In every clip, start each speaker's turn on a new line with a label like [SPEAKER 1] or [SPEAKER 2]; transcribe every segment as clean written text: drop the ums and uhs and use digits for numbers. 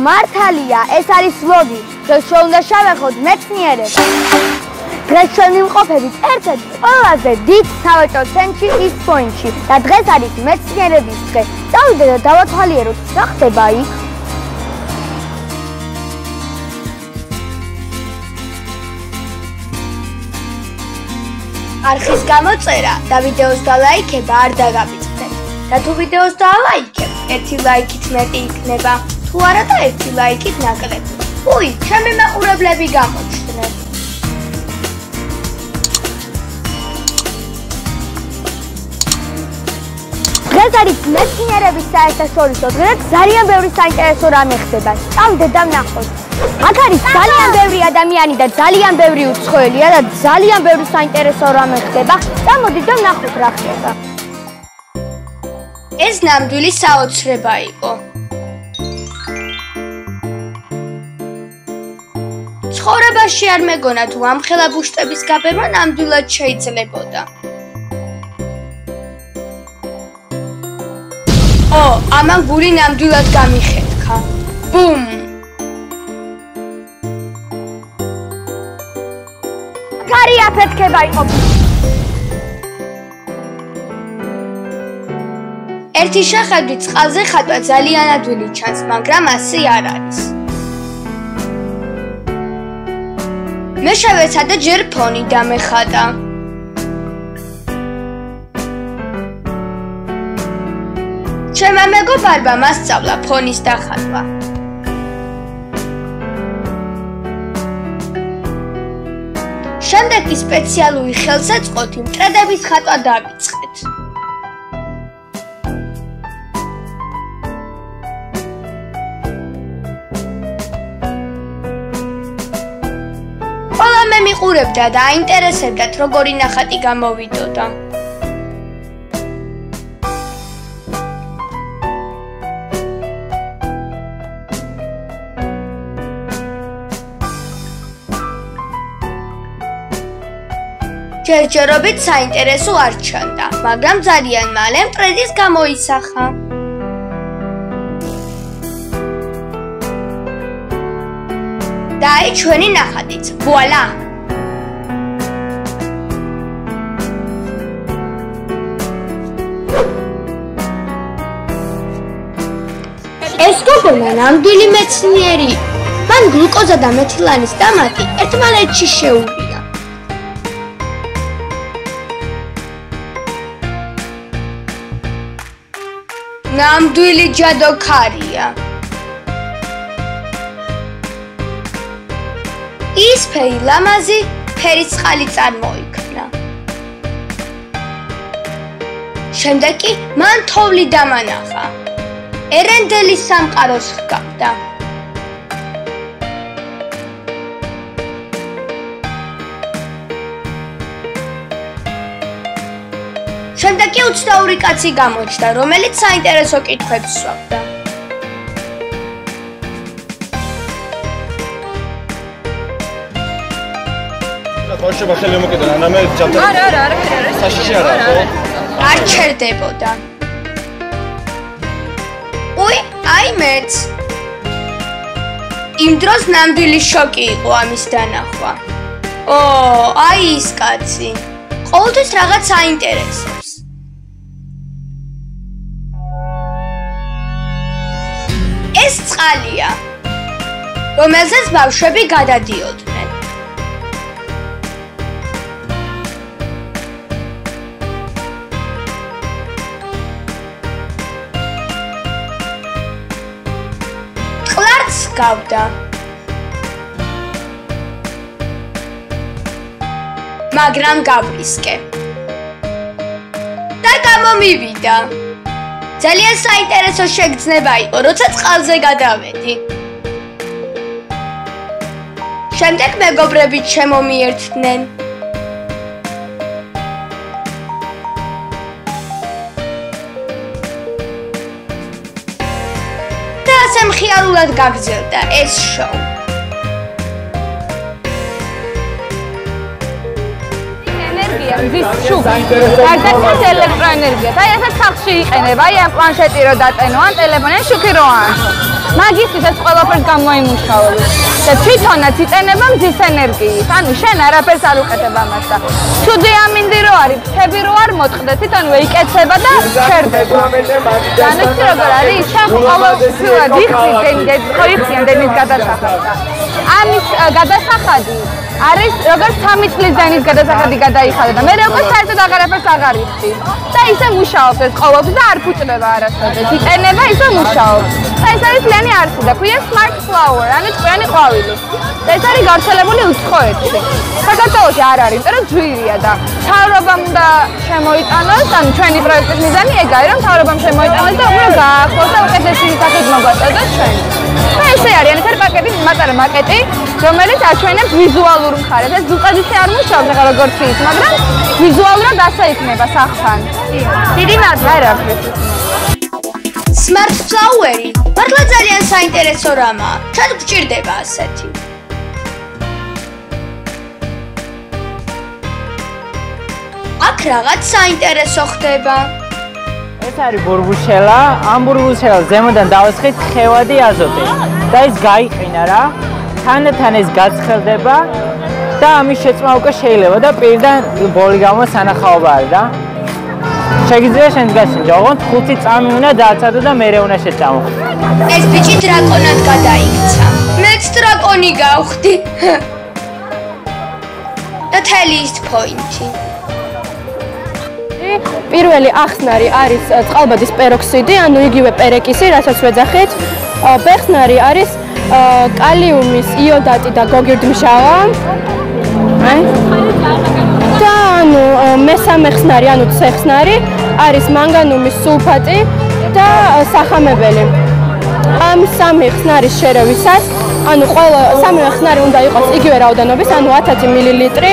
[SPEAKER 1] მართალია, ეს არის ვლოგი, ჩვენ უნდა შევეხოთ მეცნიერება. დღეს ჩვენ ვიმყოფებით ერთ-ერთ ყველაზე დიდ სავაჭრო ცენტრში ისტ-პოინტში და დღეს არის მეცნიერების დღე. წავიდეთ და დავათვალიეროთ, რა ხდება იქ. არხის გამოწერა და ვიდეოს დალაიქება არ დაგაბიწყდეთ. და თუ ვიდეოს დაალაიქებთ, 1 ლაიქით მეტი იქნება, თუ არა და 1 ლაიქით ნაკლები. უი, ჩემი მაყურებლები გამოჩნდნენ. დღეს არის მეცნიერების საერთაშორისო დღე და ძალიან ბევრი საინტერესო რამე ხდება. წავიდეთ და ვნახოთ. აქ არის ძალიან ბევრი ადამიანი და ძალიან ბევრი უცხოელია და ძალიან ბევრი საინტერესო რამე ხდება. წამოდით და ვნახოთ რა ხდება. ეს ნამდვილი საოცრება იყო. ცხოვრებაში არ მეგონა თუ ამხელა ბუშტების გაბერმა ნამდვილად შეიძლებოდა. ამან გული ნამდვილად გამიხეთქა. ბუმ! კარი აფეთქება იყო. ერთი შეხედვით წყალზე ხატვა ძალიან ადვილი ჩანს, მაგრამ ასე არ არის. მე შევეცა და ჯერ ფონი დამეხატა. ჩემმა მეგობარმა მასწავლა ფონის დახატვა. შემდეგ კი სპეციალური ხელსაწყოთი მტრედების ხატვა დავიწყეთ. ყველა მე მიყურებდა და აინტერესებდათ როგორი ნახატი გამოვიდოდა. ჯერჯერობით საინტერესო არ ჩანდა, მაგრამ ძალიან მალე მტრედის გამოისახა. და აი ჩვენი ნახატიც, ვუალა! ეს გოგონა ნამდვილი მეცნიერი. მან გლუკოზა და მეთილანის დამატი ერთმანეთში შეუვია. ნამდვილი ჯადოქარია. ის ფერი ლამაზი, ფერი წყალი წარმოიქმნა. შემდეგ კი მან თოვლი დამანახა. ერენდელის სამყაროს ჰგავდა. შემდეგ კი უცნაური კაცი გამოჩნდა, რომელიც საინტერესო კითხვებს სვავდა.
[SPEAKER 2] ხოშება ხელი მოკიდა, ანამე ჯამდა. არა, საშიში არა, ხო?
[SPEAKER 1] არ ჩერდებოდა. უი, აი მეც. იმ დროს ნამდვილი შოკი იყო ამის დანახვა. აი ის კაცი. ყოველთვის რაღაც საინტერესოს. ეს წყალია, რომელზეც ბავშვები გადადიოდნენ. წყლაც ჰგავდა. მაგრამ გავრისკე. და გამომივიდა. ძალიან საინტერესო შეგრძნება იყო, როცა წყალზე გადავედი. შემდეგ მეგობრები შემომიერთდნენ. და ასე მხიარულად გაგრძელდა ეს შოუ.
[SPEAKER 3] გარდაცვალეს ელექტროენერგია. აი, ასე ხალხში იყენება. აი, ამ პლანშეტი რო დატენო, ან ტელეფონი, ან შუქი რო აანშო. მაგისთვის ეს ყველაფერს გამოიმუშავებს და თვითონაც იტენება მზის ენერგიით. ანუ შენ არაფერს არ უკეთებ ამას და თუ დიამინდი რო არის, ფრთები რო არ მოტყდა, თვითონვე იკეცება და შერდება. ანუ ის როგორ არის? შენ ყოველთვის იხსენ დენის გადასახადს. ამის გადასახადი არის როგორც 3 წლის დენის გადასახადი გადაიხადა და მე უკვე საერთოდ აღარაფერს აღარ იხდი. და ისე მუშაობს ეს ყოველთვის და არ ფუჭდება არასოდეს. იტენება ისე მუშაობს. და ეს არის ლიანი არსი და ქვია smart flower, ანუ ჭკვიანი ყვავილი. და ეს არის გავრცელებული უცხოეთში. საქართველოში არ არის, იმიტომ რომ ძვირია და მთავრობამ უნდა შემოიტანოს, ანუ ჩვენი პროექტის მიზანი ეგაა, რომ მთავრობამ შემოიტანოს და უფრო გააახლოს და უკეთესი სახით მოგვაწოდოს ჩვენ. და ესე არის, ანუ ეს პაკეტი, მატარა მაკეტი, რომელიც აჩვენებს ვიზუალურ მხარეს. ეს ზუსტად ისე არ მუშაობს, ახლა როგორც ის, მაგრამ ვიზუალურად ასე იქნება სახთან. დიდი მადლობა.
[SPEAKER 1] Smart flower-ი მართლა ძალიან საინტერესო რამაა. ჩვენ გვჭირდება ასეთი. აქ რაღაც საინტერესო ხდება.
[SPEAKER 4] ეს არის ბურბუშელა, ამ ბურბუშელას ზემოდან დავესხით ხევადი აზოტი და ის გაიყინა რა. თანდათან ეს გაცხელდება და ამის შეწმა უკვე შეიძლება და პირდან ბოლი გამო სანახაობა არის და შეგიძლია შენ გაშინჯო, ოღონდ 5 წამი უნდა დააცადო და მერე უნდა შეჭამო.
[SPEAKER 1] ეს ბიჭი დრაკონად გადაიქცა. მეც დრაკონი გავხდი. და თელი ის პოინტი.
[SPEAKER 5] პირველი ახსნარი არის წყალბადის პეროქსიდი, ანუ იგივე პერეკისი, რასაც ვეძახით. ბეხსნარი არის კალიუმის იოდატი და გოგირდმჟავა. და ანუ მესამე ხსნარი, ანუ ცეხსნარი არის მანგანუმის სულფატი და სახამებელი. ამ სამი ხსნარის შერევისას, ანუ ყველა სამივე ხსნარი უნდა იყოს იგივე რაოდენობის, ანუ 1000 მილილიტრი.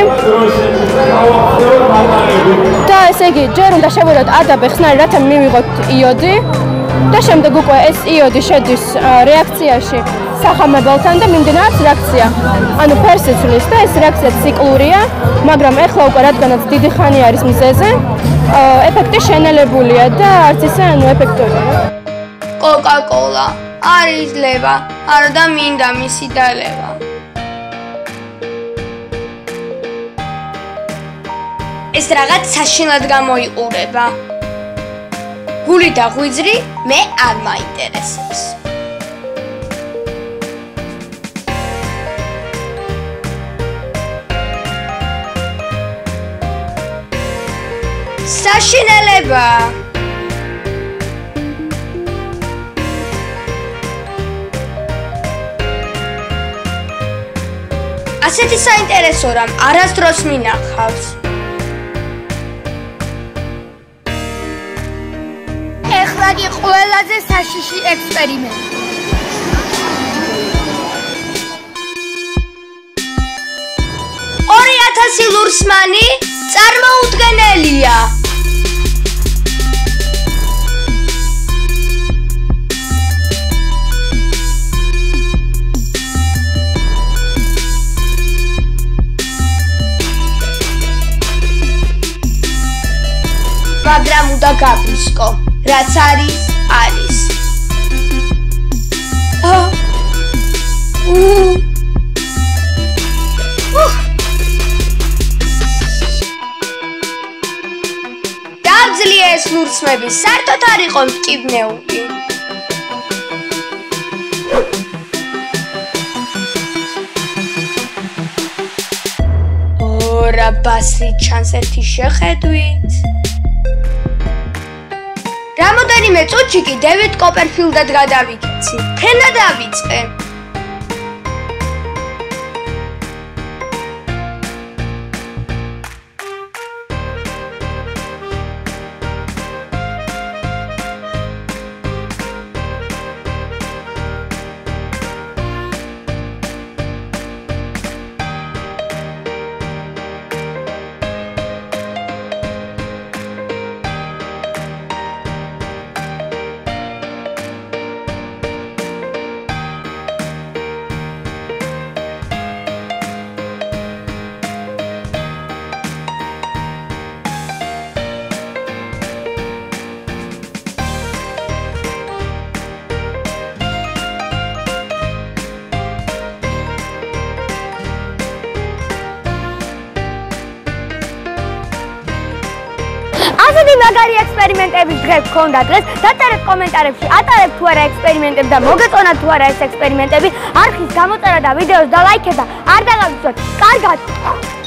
[SPEAKER 5] და ესე იგი, ჯერ უნდა შევუდოთ ადაბე ხსნარი, რათა მივიღოთ იოდი და შემდეგ უკვე ეს იოდი შედის რეაქციაში სახამებელთან და მიმდინარეობს რეაქცია. ანუ ფერს იცვლის და ეს რეაქცია ციკლურია, მაგრამ ეხლა უკვე რადგანაც დიდი ხანი არის მზეზე, ეფექტი შენელებულია და არც ისე ანუ ეფექტურია.
[SPEAKER 1] კოკა-კოლა არ იძლევა, არ და მინდა მისი დალევა. ეს რაღაც საშინლად გამოიყურება. გული და ღვიძლი მე არ მაინტერესებს. საშინელება. ასეთი საინტერესო რამ არასდროს მინახავს. ეხლა კი ყველაზე საშიში ექსპერიმენტი. 2000 ლურსმანი წარმოუდგენელია. მაგრამ უნდა გაგვისკო, რაც არის, არის. დავძლია ეს ლურსმები, საერთოდ არ იყო მტკივნეული. ორა ბასრი ჩანს ერთი შეხედვით. რამოდენიმე წუთში კი დევიდ კოპერფილდად გადავიქცი. ფრენა დავიწყე. ისეთი მაგარი ექსპერიმენტების დღე გქონდა დღეს, დაწერეთ კომენტარებში, ატარებთ თუ არა ექსპერიმენტები და მოგეწონათ თუ არა ეს ექსპერიმენტები, არხის გამოწერა და ვიდეოს და ლაიქება არ დაგაგიჟდოთ. კარგად.